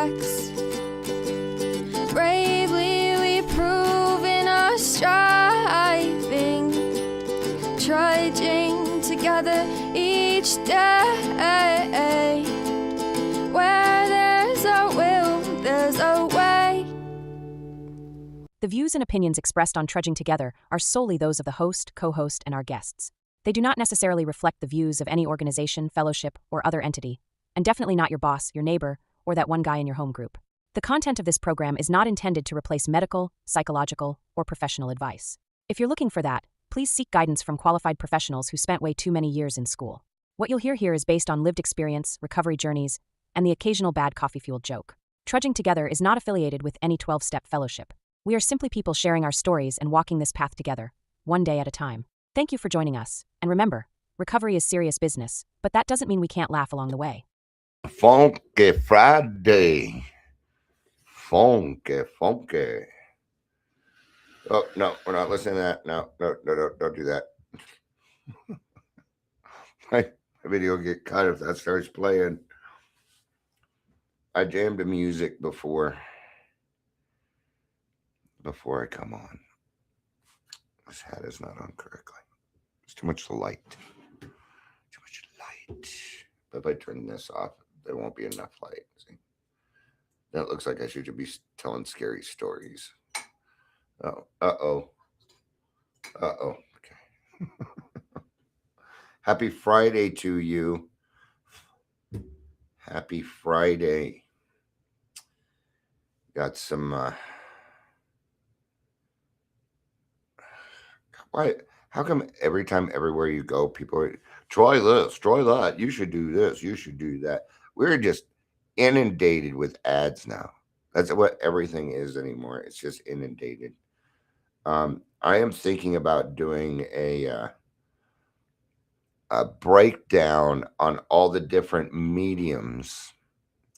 tracks. Bravely we prove in our striving, trudging together each day. Where there's a will, there's a way. The views and opinions expressed on Trudging Together are solely those of the host, co-host, and our guests. They do not necessarily reflect the views of any organization, fellowship, or other entity, and definitely not your boss, your neighbor, or that one guy in your home group. The content of this program is not intended to replace medical, psychological, or professional advice. If you're looking for that, please seek guidance from qualified professionals who spent way too many years in school. What you'll hear here is based on lived experience, recovery journeys, and the occasional bad coffee-fueled joke. Trudging Together is not affiliated with any 12-step fellowship. We are simply people sharing our stories and walking this path together, one day at a time. Thank you for joining us, and remember, recovery is serious business, but that doesn't mean we can't laugh along the way. Funky Friday. Funky. Oh, no, we're not listening to that. No, don't do that. My video will get cut if that starts playing. I jammed the music before I come on. This hat is not on correctly. It's too much light. But if I turn this off, there won't be enough light. See? Then it looks like I should be telling scary stories. Oh, uh-oh. Okay. Happy Friday to you. Happy Friday. Got some why? How come every time, everywhere you go, people are, try this, try that. You should do this. You should do that. We're just inundated with ads now. That's what everything is anymore. It's just inundated. I am thinking about doing a breakdown on all the different mediums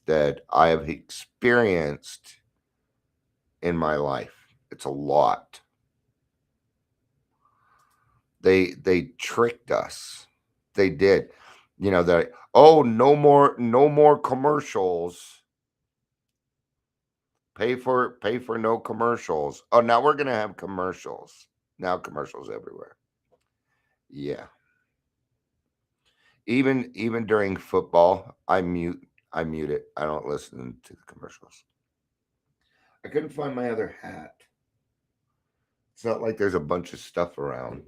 that I have experienced in my life. It's a lot. They tricked us. They did. You know, that, oh, no more commercials. Pay for no commercials. Oh, now we're gonna have commercials. Now commercials everywhere. Yeah. Even during football, I mute it. I don't listen to the commercials. I couldn't find my other hat. It's not like there's a bunch of stuff around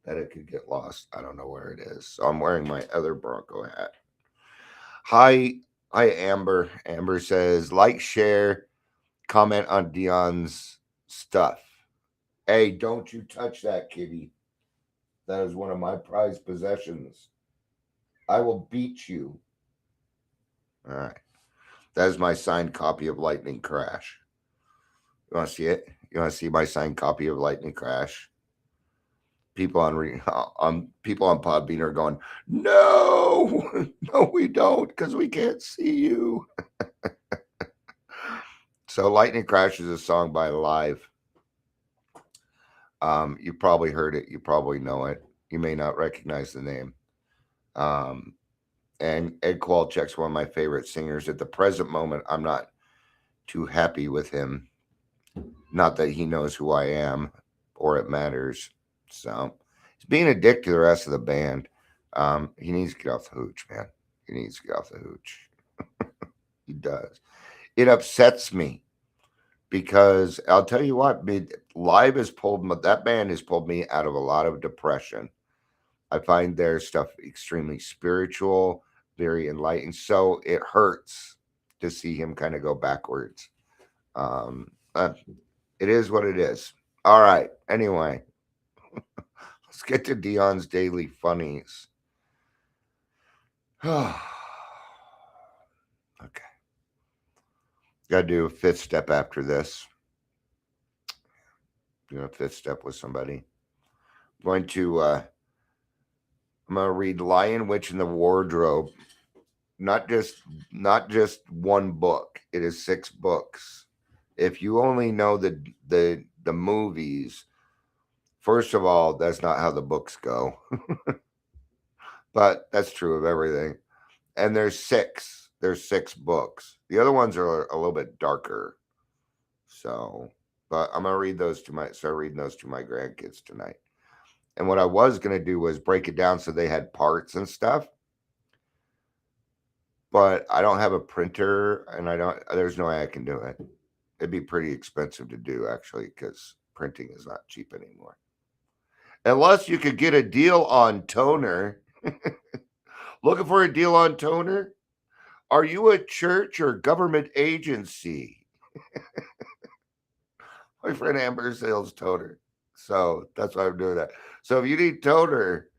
that it could get lost. I don't know where it is. So I'm wearing my other Bronco hat. Hi, Amber. Amber says, like, share, comment on Dion's stuff. Hey, don't you touch that, kitty. That is one of my prized possessions. I will beat you. All right. That is my signed copy of Lightning Crash. You want to see it? You want to see my signed copy of Lightning Crash? People on Podbean are going, no, we don't, because we can't see you. So Lightning Crash is a song by Live. You probably heard it. You probably know it. You may not recognize the name. And Ed Kowalczyk's one of my favorite singers. At the present moment, I'm not too happy with him. Not that he knows who I am or it matters. So he's being a dick to the rest of the band. He needs to get off the hooch, man. He needs to get off the hooch. He does. It upsets me because I'll tell you what, Live has that band has pulled me out of a lot of depression. I find their stuff extremely spiritual, very enlightening. So it hurts to see him kind of go backwards. It is what it is. All right. Anyway, let's get to Dion's Daily Funnies. Okay. Got to do a fifth step after this. Do a fifth step with somebody. I'm going to read Lion, Witch, and the Wardrobe. Not just one book. It is 6 books. If you only know the movies, first of all, that's not how the books go. But that's true of everything. And there's 6. There's 6 books. The other ones are a little bit darker. So, but I'm gonna start reading those to my grandkids tonight. And what I was gonna do was break it down so they had parts and stuff. But I don't have a printer, and there's no way I can do it. It'd be pretty expensive to do, actually, because printing is not cheap anymore. Unless you could get a deal on toner. Looking for a deal on toner? Are you a church or government agency? My friend Amber sells toner. So that's why I'm doing that. So if you need toner,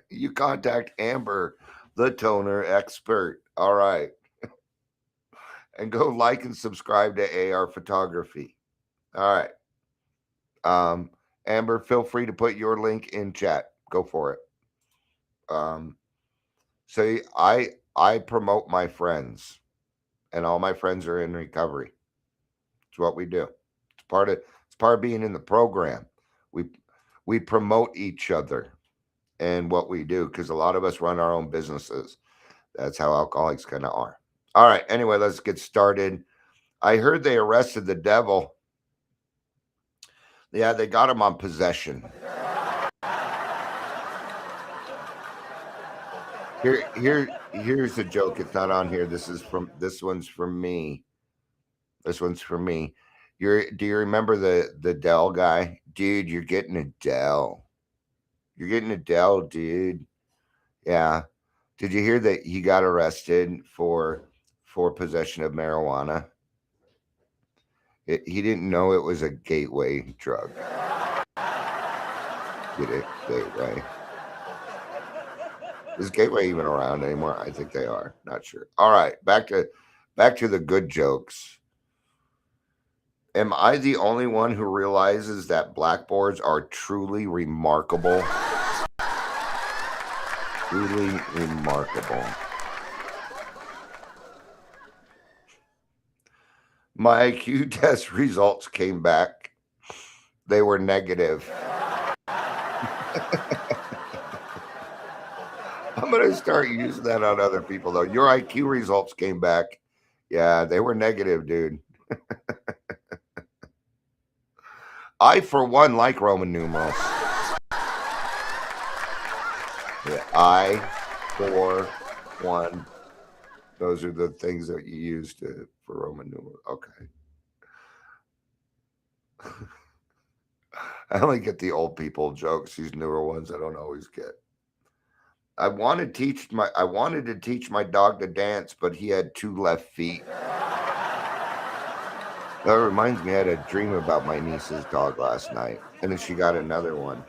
you contact Amber, the toner expert. All right. And go like and subscribe to AR Photography. All right. Amber, feel free to put your link in chat. Go for it. So I promote my friends, and all my friends are in recovery. It's what we do. It's part of being in the program. We promote each other and what we do, because a lot of us run our own businesses. That's how alcoholics kind of are. All right. Anyway, let's get started. I heard they arrested the devil. Yeah, they got him on possession. Here's the joke. It's not on here. This one's from me. This one's for me. Do you remember the Dell guy? Dude, you're getting a Dell. You're getting a Dell, dude. Yeah. Did you hear that he got arrested for possession of marijuana? He didn't know it was a gateway drug. Get it? Gateway. Is Gateway even around anymore? I think they are. Not sure. All right, back to the good jokes. Am I the only one who realizes that blackboards are truly remarkable? Truly remarkable. My IQ test results came back. They were negative. I'm going to start using that on other people, though. Your IQ results came back. Yeah, they were negative, dude. I, for one, like Roman numerals. Yeah, I, for one. Those are the things that you use for Roman numerals. Okay. I only get the old people jokes. These newer ones I don't always get. I wanted to teach my dog to dance, but he had 2 left feet. That reminds me, I had a dream about my niece's dog last night, and then she got another one.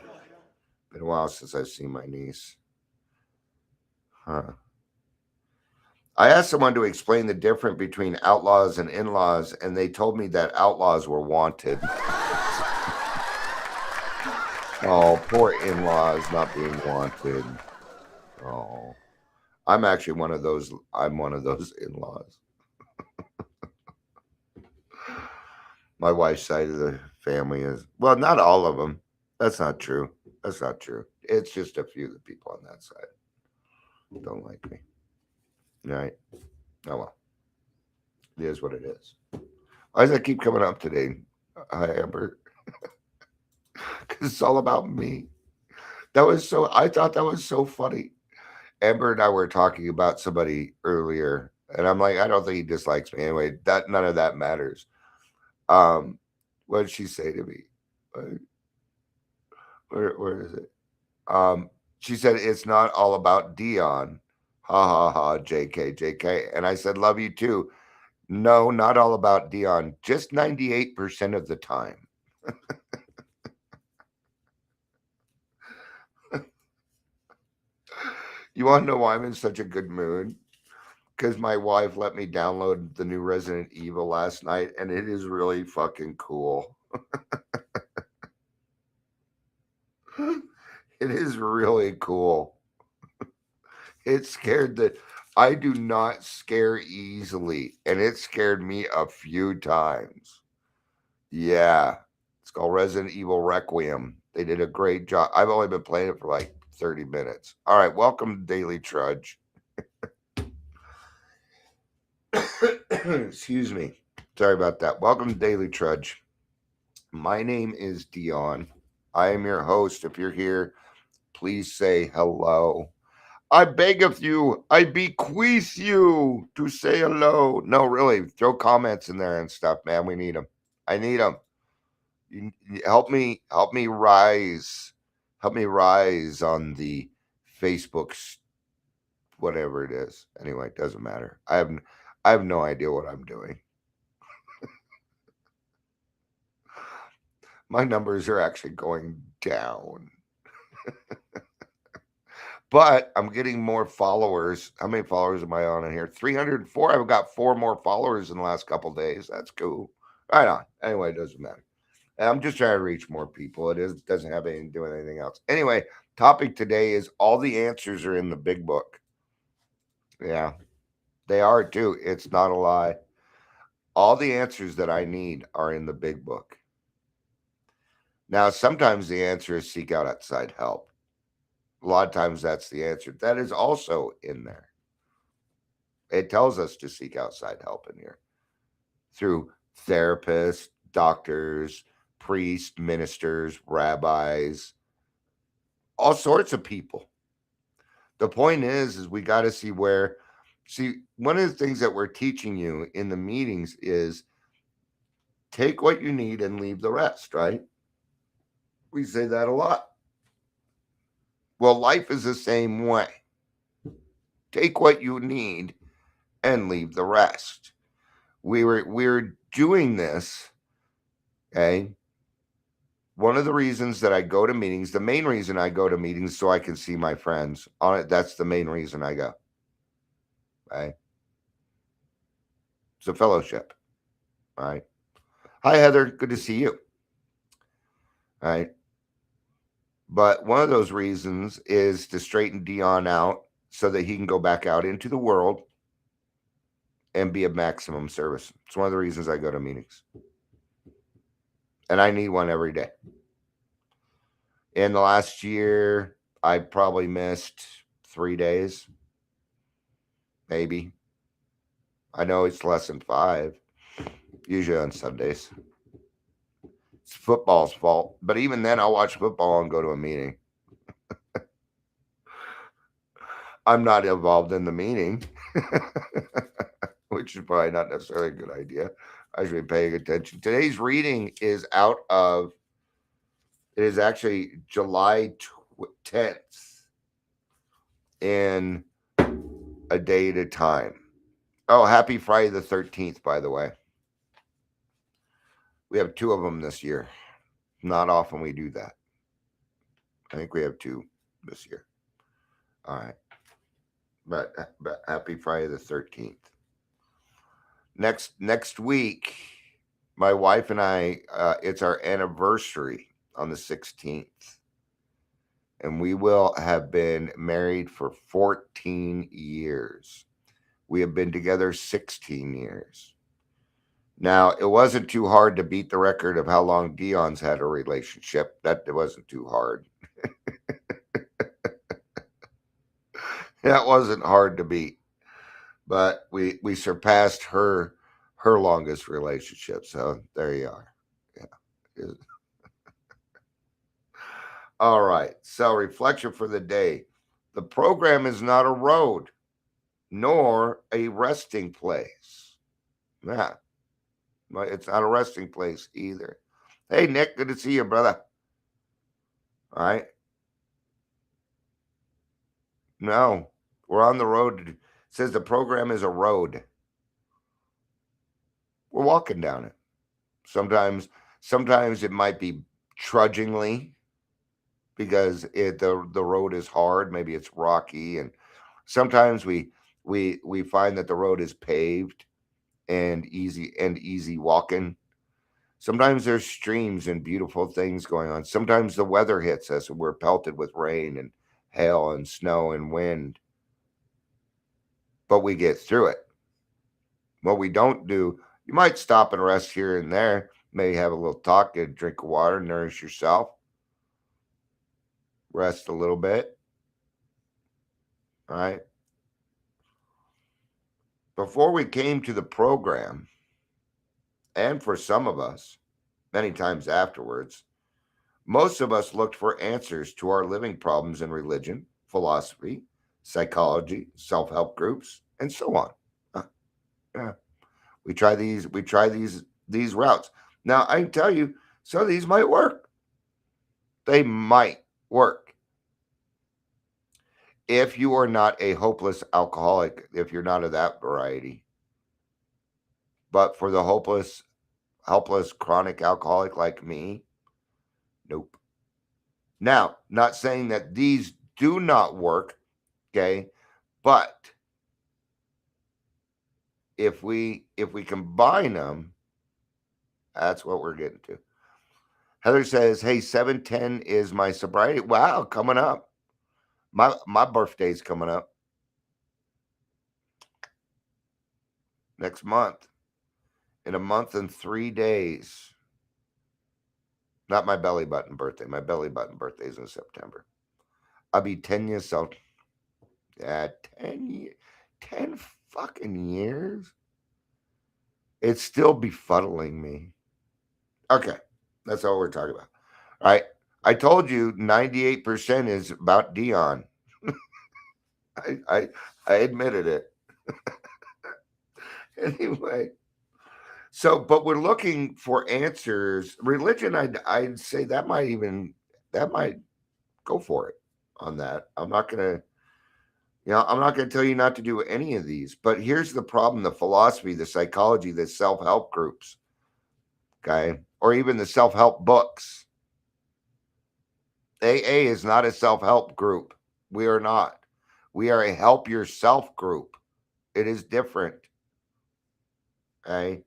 Been a while since I've seen my niece. Huh. I asked someone to explain the difference between outlaws and in-laws, and they told me that outlaws were wanted. Oh, poor in-laws not being wanted. Oh, I'm actually one of those. I'm one of those in-laws. My wife's side of the family is, well, not all of them. That's not true. That's not true. It's just a few of the people on that side don't like me. Right. Oh, well. It is what it is. Why does that keep coming up today? Hi, Amber. Because it's all about me. I thought that was so funny. Amber and I were talking about somebody earlier, and I'm like, I don't think he dislikes me. Anyway, none of that matters. What did she say to me? Where is it? She said, it's not all about Dion. Ha ha ha, JK, JK. And I said, love you too. No, not all about Dion. Just 98% of the time. You want to know why I'm in such a good mood? Because my wife let me download the new Resident Evil last night, and it is really fucking cool. It is really cool. It scared I do not scare easily, and it scared me a few times. Yeah. It's called Resident Evil Requiem. They did a great job. I've only been playing it for like 30 minutes. All right, welcome to Daily Trudge. Excuse me. Sorry about that. Welcome to Daily Trudge. My name is Dion. I am your host. If you're here, please say hello. I beg of you, I bequeath you to say hello. No, really, throw comments in there and stuff, man. We need them. I need them. Help me rise. Help me rise on the Facebook, whatever it is. Anyway, it doesn't matter. I have no idea what I'm doing. My numbers are actually going down. But I'm getting more followers. How many followers am I on in here? 304. I've got 4 more followers in the last couple days. That's cool. Right on. Anyway, it doesn't matter. I'm just trying to reach more people. Doesn't have anything to do with anything else. Anyway, topic today is all the answers are in the big book. Yeah, they are too. It's not a lie. All the answers that I need are in the big book. Now, sometimes the answer is seek out outside help. A lot of times that's the answer. That is also in there. It tells us to seek outside help in here through therapists, doctors, priests, ministers, rabbis, all sorts of people. The point is we got to see one of the things that we're teaching you in the meetings is take what you need and leave the rest, right? We say that a lot. Well, life is the same way. Take what you need and leave the rest. We're doing this, okay? One of the reasons that I go to meetings, the main reason I go to meetings so I can see my friends on it, that's the main reason I go. Right? It's a fellowship. Right? Hi, Heather. Good to see you. Right? But one of those reasons is to straighten Dion out so that he can go back out into the world and be of maximum service. It's one of the reasons I go to meetings. And I need one every day. In the last year, I probably missed 3 days. Maybe. I know it's less than 5, usually on Sundays. It's football's fault. But even then, I'll watch football and go to a meeting. I'm not involved in the meeting, which is probably not necessarily a good idea. I should be paying attention. Today's reading is it is actually July 10th in a day at a time. Oh, happy Friday the 13th, by the way. We have 2 of them this year. Not often we do that. I think we have 2 this year. All right. But happy Friday the 13th. Next week, my wife and I, it's our anniversary on the 16th. And we will have been married for 14 years. We have been together 16 years. Now, it wasn't too hard to beat the record of how long Dion's had a relationship. It wasn't too hard. That wasn't hard to beat. But we surpassed her longest relationship. So there you are. Yeah. All right. So reflection for the day. The program is not a road, nor a resting place. Yeah. It's not a resting place either. Hey, Nick, good to see you, brother. All right. No, we're on the road. It says the program is a road. We're walking down it. Sometimes it might be trudgingly because the road is hard. Maybe it's rocky, and sometimes we find that the road is paved and easy walking. Sometimes there's streams and beautiful things going on. Sometimes the weather hits us and we're pelted with rain and hail and snow and wind. But we get through it. What we don't do, you might stop and rest here and there, maybe have a little talk, get a drink of water, nourish yourself, rest a little bit. All right. before we came to the program, and for some of us, many times afterwards, most of us looked for answers to our living problems in religion, philosophy, psychology, self-help groups, and so on. Uh, yeah. We try these routes. Now I can tell you, some of these might work. They might work. If you are not a hopeless alcoholic, if you're not of that variety. But for the hopeless, helpless, chronic alcoholic like me, nope. Now, not saying that these do not work, okay? But if we combine them, that's what we're getting to. Heather says, "Hey, 710 is my sobriety." Wow, coming up. My birthday's coming up next month. In a month and 3 days. Not my belly button birthday. My belly button birthday is in September. I'll be 10 years old. Yeah, 10 fucking years. It's still befuddling me. Okay, that's all we're talking about. All right. I told you 98% is about Dion. I admitted it. Anyway, so but we're looking for answers. Religion, I'd say that might go for it on that. I'm not gonna tell you not to do any of these, but here's the problem: the philosophy, the psychology, the self-help groups, okay, or even the self-help books. AA is not a self-help group. We are not. We are a help yourself group. It is different. Okay.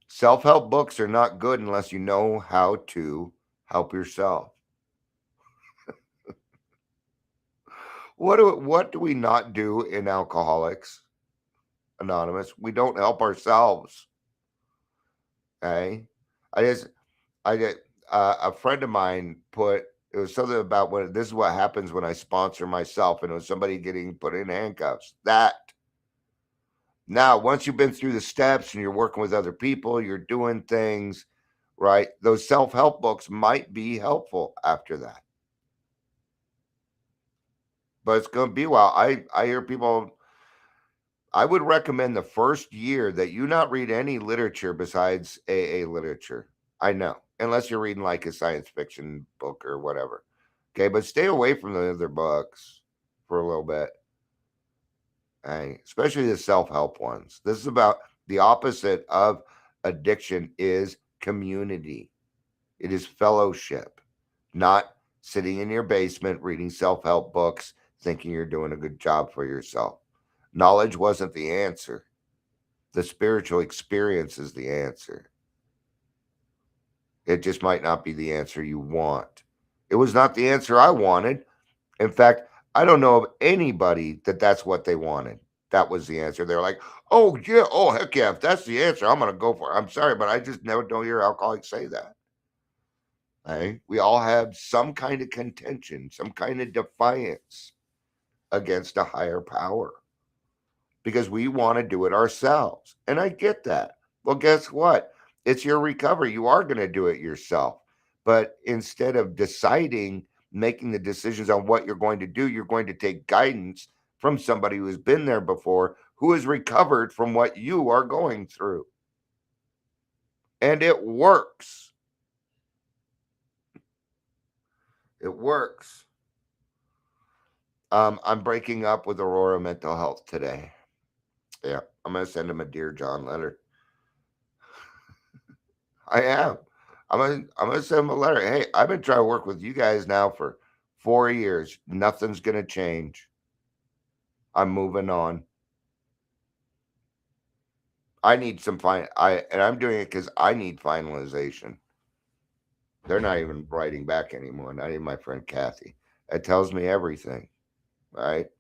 Self-help books are not good unless you know how to help yourself. What do we not do in Alcoholics Anonymous? We don't help ourselves. Okay. I just I did a friend of mine put it was something about when this is what happens when I sponsor myself, and it was somebody getting put in handcuffs. That now, once you've been through the steps and you're working with other people, you're doing things, right? Those self-help books might be helpful after that. But it's going to be a while. I hear people, I would recommend the first year that you not read any literature besides AA literature. I know, unless you're reading like a science fiction book or whatever. Okay, but stay away from the other books for a little bit. Especially the self-help ones. This is about the opposite of addiction is community. It is fellowship, not sitting in your basement reading self-help books thinking you're doing a good job for yourself. Knowledge wasn't the answer. The spiritual experience is the answer. It just might not be the answer you want. It was not the answer I wanted. In fact, I don't know of anybody that's what they wanted. That was the answer. They're like, "Oh yeah, oh heck yeah, if that's the answer, I'm gonna go for it." I'm sorry, but I just never don't hear alcoholics say that. We all have some kind of contention, some kind of defiance against a higher power because we want to do it ourselves. And I get that. Well, guess what? It's your recovery. You are going to do it yourself. But instead of deciding, making the decisions on what you're going to do, you're going to take guidance from somebody who has been there before, who has recovered from what you are going through. And it works. It works. I'm breaking up with Aurora Mental Health today. Yeah, I'm gonna send him a Dear John letter. I am. I'm gonna send him a letter. Hey, I've been trying to work with you guys now for 4 years. Nothing's gonna change. I'm moving on. I need some I'm doing it because I need finalization. They're not even writing back anymore. Not even my friend Kathy. That tells me everything, right?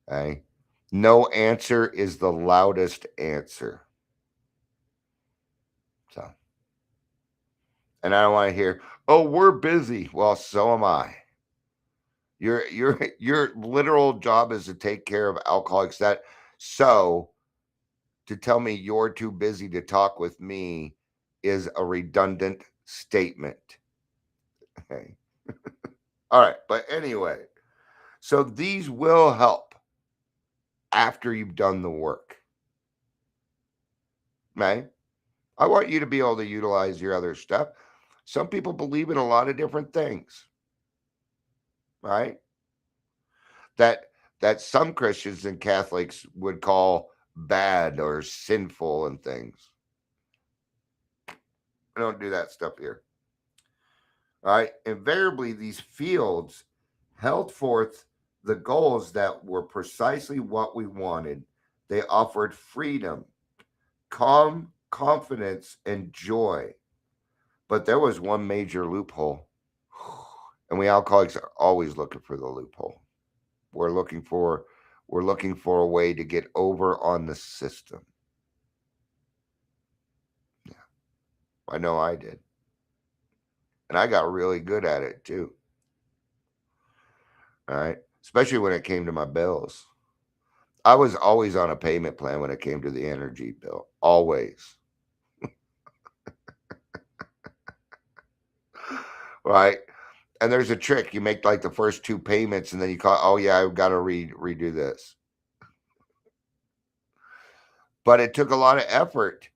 Okay. No answer is the loudest answer. So, and I don't want to hear, "Oh, we're busy." Well, so am I. Your literal job is to take care of alcoholics. So to tell me you're too busy to talk with me is a redundant statement. Okay. All right. But anyway, so these will help after you've done the work. Right? I want you to be able to utilize your other stuff. Some people believe in a lot of different things, right? That that some Christians and Catholics would call bad or sinful and things. I don't do that stuff here. All right. Invariably, these fields held forth the goals that were precisely what we wanted. They offered freedom, calm, confidence, and joy. But there was one major loophole. And we alcoholics are always looking for the loophole. We're looking for a way to get over on the system. Yeah, I know I did. And I got really good at it too. All right. Especially when it came to my bills. I was always on a payment plan when it came to the energy bill. Always. Right. And there's a trick. You make like the first two payments and then you call, oh yeah, I've got to redo this. But it took a lot of effort.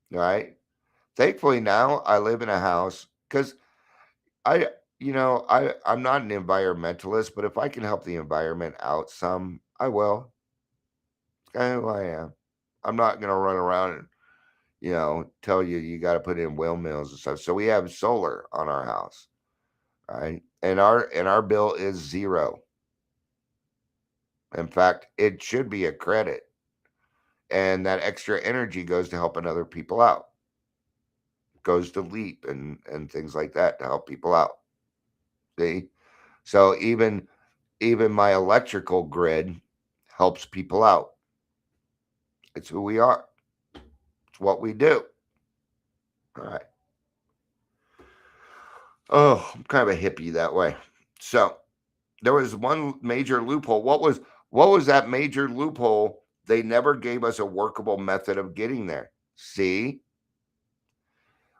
Right. Thankfully now I live in a house because I'm not an environmentalist, but if I can help the environment out some, I will. It's kind of who I am. I'm not going to run around and, tell you got to put in windmills and stuff. So we have solar on our house, right? And our bill is zero. In fact, it should be a credit. And that extra energy goes to helping other people out. It goes to LEAP and things like that to help people out. See? So even my electrical grid helps people out. It's who we are. It's what we do. All right. Oh, I'm kind of a hippie that way. So there was one major loophole. What was that major loophole? They never gave us a workable method of getting there. See?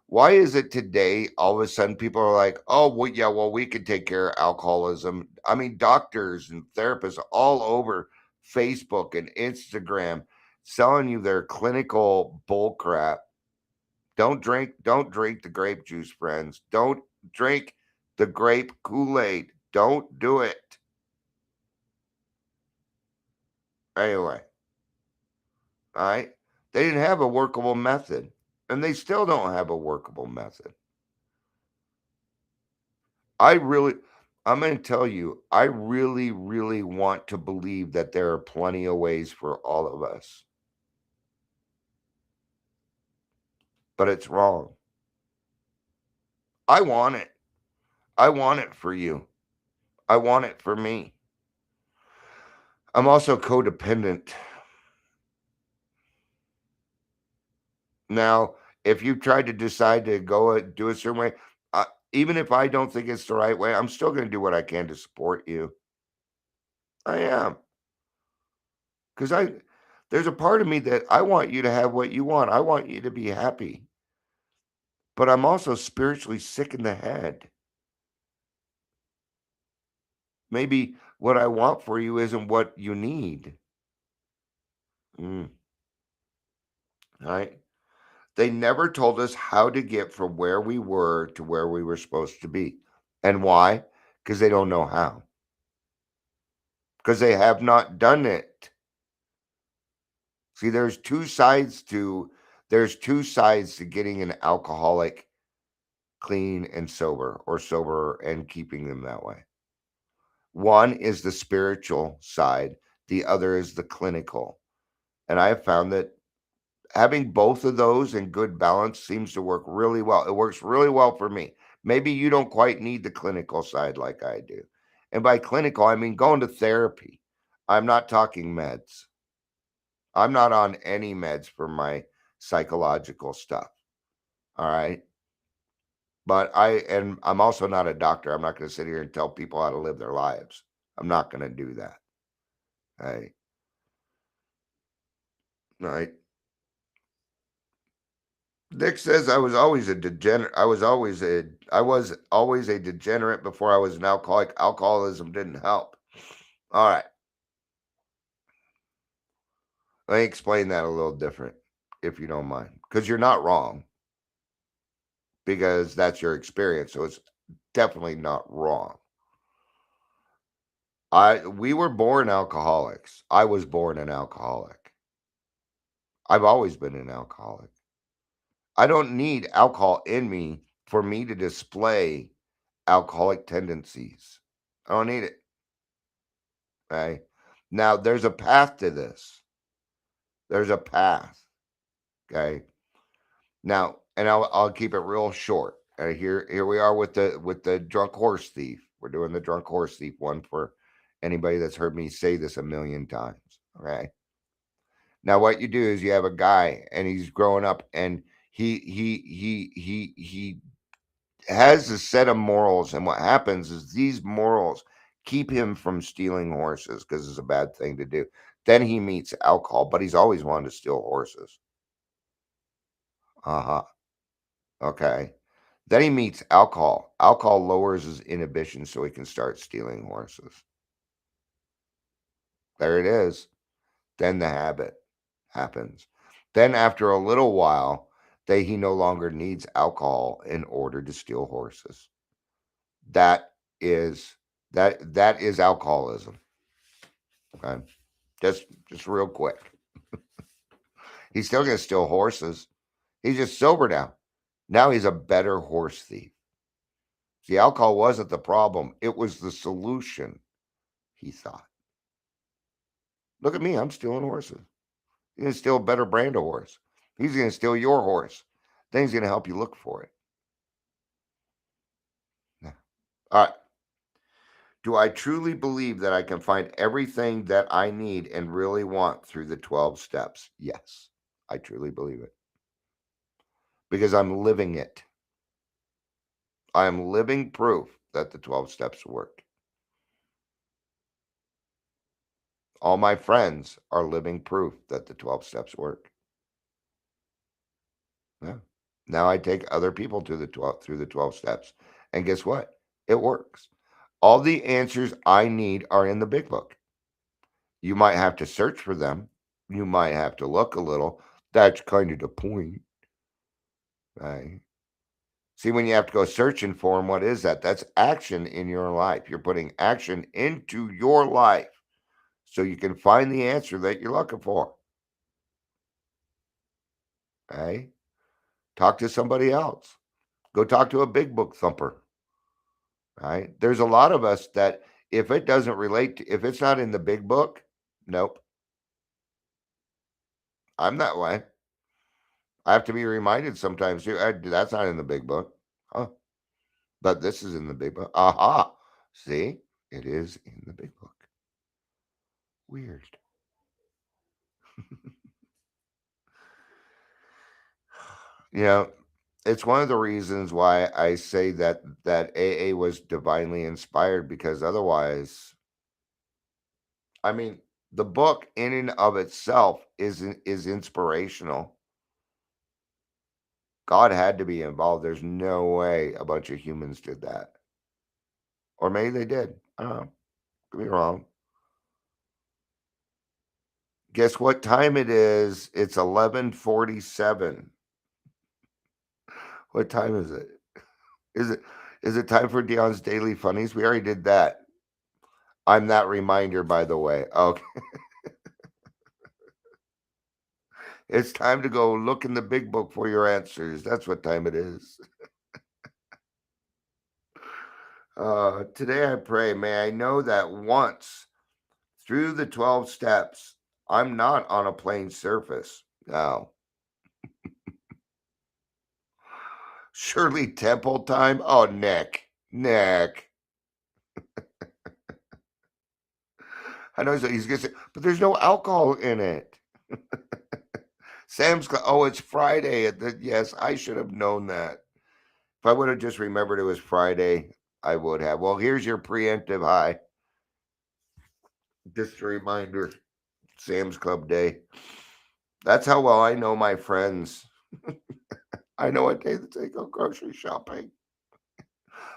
Why is it today all of a sudden people are like, oh, well, yeah, well, we could take care of alcoholism? I mean, doctors and therapists all over Facebook and Instagram selling you their clinical bull crap. Don't drink the grape juice, friends. Don't drink the grape Kool-Aid. Don't do it. Anyway, all right. They didn't have a workable method, and they still don't have a workable method. I'm going to tell you, I really, really want to believe that there are plenty of ways for all of us. But it's wrong. I want it. I want it for you. I want it for me. I'm also codependent. Now, if you tried to decide to go do a certain way, even if I don't think it's the right way, I'm still going to do what I can to support you. I am. Because there's a part of me that I want you to have what you want. I want you to be happy. But I'm also spiritually sick in the head. Maybe what I want for you isn't what you need. All right. They never told us how to get from where we were to where we were supposed to be. And why? Because they don't know how. Because they have not done it. See, there's two sides to getting an alcoholic clean and sober, or sober and keeping them that way. One is the spiritual side, the other is the clinical. And I have found that having both of those in good balance seems to work really well. It works really well for me. Maybe you don't quite need the clinical side like I do. And by clinical, I mean going to therapy. I'm not talking meds. I'm not on any meds for my psychological stuff. All right. But I'm also not a doctor. I'm not going to sit here and tell people how to live their lives. I'm not going to do that. Hey, right. Dick says I was always a degenerate. I was always a degenerate before I was an alcoholic. Alcoholism didn't help. All right. Let me explain that a little different, if you don't mind. Because you're not wrong, because that's your experience. So it's definitely not wrong. We were born alcoholics. I was born an alcoholic. I've always been an alcoholic. I don't need alcohol in me for me to display alcoholic tendencies. I don't need it. Okay. Now there's a path to this. There's a path. Okay. Now, and I'll keep it real short. Here we are with the drunk horse thief. We're doing the drunk horse thief one for anybody that's heard me say this a million times. Okay. Now what you do is you have a guy and he's growing up and he has a set of morals, and what happens is these morals keep him from stealing horses because it's a bad thing to do. Then he meets alcohol, but he's always wanted to steal horses. Uh-huh. Okay. Then he meets alcohol. Alcohol lowers his inhibition so he can start stealing horses. There it is. Then the habit happens. Then after a little while, he no longer needs alcohol in order to steal horses. That is that is alcoholism. Okay. Just real quick. He's still gonna steal horses. He's just sober now. Now he's a better horse thief. See, alcohol wasn't the problem. It was the solution, he thought. Look at me, I'm stealing horses. He's gonna steal a better brand of horse. He's gonna steal your horse. Then he's gonna help you look for it. Yeah. All right. Do I truly believe that I can find everything that I need and really want through the 12 steps? Yes, I truly believe it because I'm living it. I am living proof that the 12 steps work. All my friends are living proof that the 12 steps work. Yeah. Now I take other people to the 12 through the 12 steps. And guess what? It works. All the answers I need are in the big book. You might have to search for them. You might have to look a little. That's kind of the point. Right? See, when you have to go searching for them, what is that? That's action in your life. You're putting action into your life so you can find the answer that you're looking for. Okay? Talk to somebody else. Go talk to a big book thumper. Right? There's a lot of us that if it doesn't relate to, if it's not in the big book, nope. I'm that way. I have to be reminded sometimes too. That's not in the big book. Huh. But this is in the big book. Aha. See? It is in the big book. Weird. You know, it's one of the reasons why I say that AA was divinely inspired because otherwise, I mean, the book in and of itself is inspirational. God had to be involved. There's no way a bunch of humans did that. Or maybe they did. I don't know. Could be wrong. Guess what time it is? It's 11:47. What time is it? Is it is it time for Dion's Daily Funnies? We already did that. I'm that reminder, by the way. Okay. It's time to go look in the big book for your answers. That's what time it is. Today I pray, may I know that once through the 12 steps, I'm not on a plain surface. Now, Shirley Temple time. Oh, Nick. Nick. I know he's going to say, but there's no alcohol in it. Sam's, oh, it's Friday. Yes, I should have known that. If I would have just remembered it was Friday, I would have. Well, here's your preemptive high. Just a reminder, Sam's Club Day. That's how well I know my friends. I know what day that they go grocery shopping.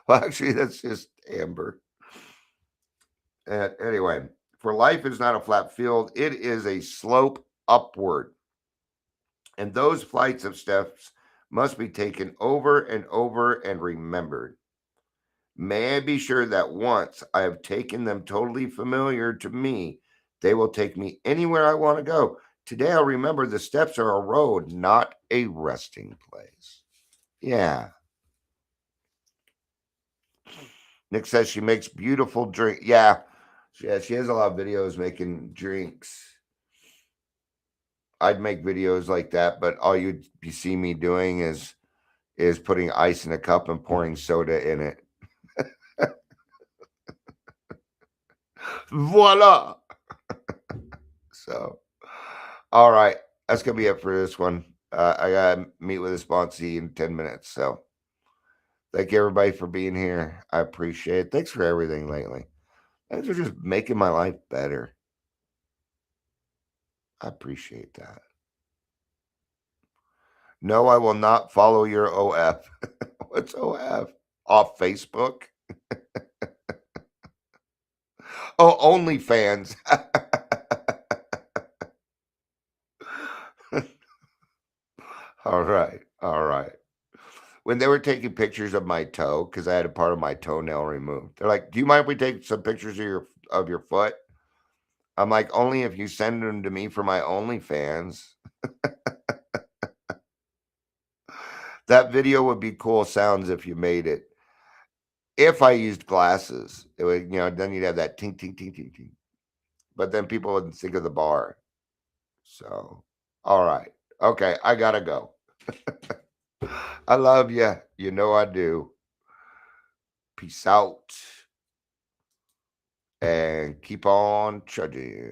Well, actually, that's just Amber. And anyway, for life is not a flat field, it is a slope upward. And those flights of steps must be taken over and over and remembered. May I be sure that once I have taken them totally familiar to me, they will take me anywhere I want to go. Today I'll remember the steps are a road, not a resting place. Yeah. Nick says she makes beautiful drink. Yeah. She has a lot of videos making drinks. I'd make videos like that, but all you see me doing is putting ice in a cup and pouring soda in it. Voila. So, all right. That's going to be it for this one. I got to meet with a sponsee in 10 minutes. So, thank you everybody for being here. I appreciate it. Thanks for everything lately. Thanks for just making my life better. I appreciate that. No, I will not follow your OF. What's OF? Off Facebook? Oh, OnlyFans. All right. All right. When they were taking pictures of my toe, because I had a part of my toenail removed, they're like, "Do you mind if we take some pictures of your foot?" I'm like, "Only if you send them to me for my OnlyFans." That video would be cool sounds if you made it. If I used glasses, it would, then you'd have that ting ting ting ting ting. But then people wouldn't think of the bar. So, all right. Okay, I gotta go. I love you. You know I do. Peace out. And keep on trudging.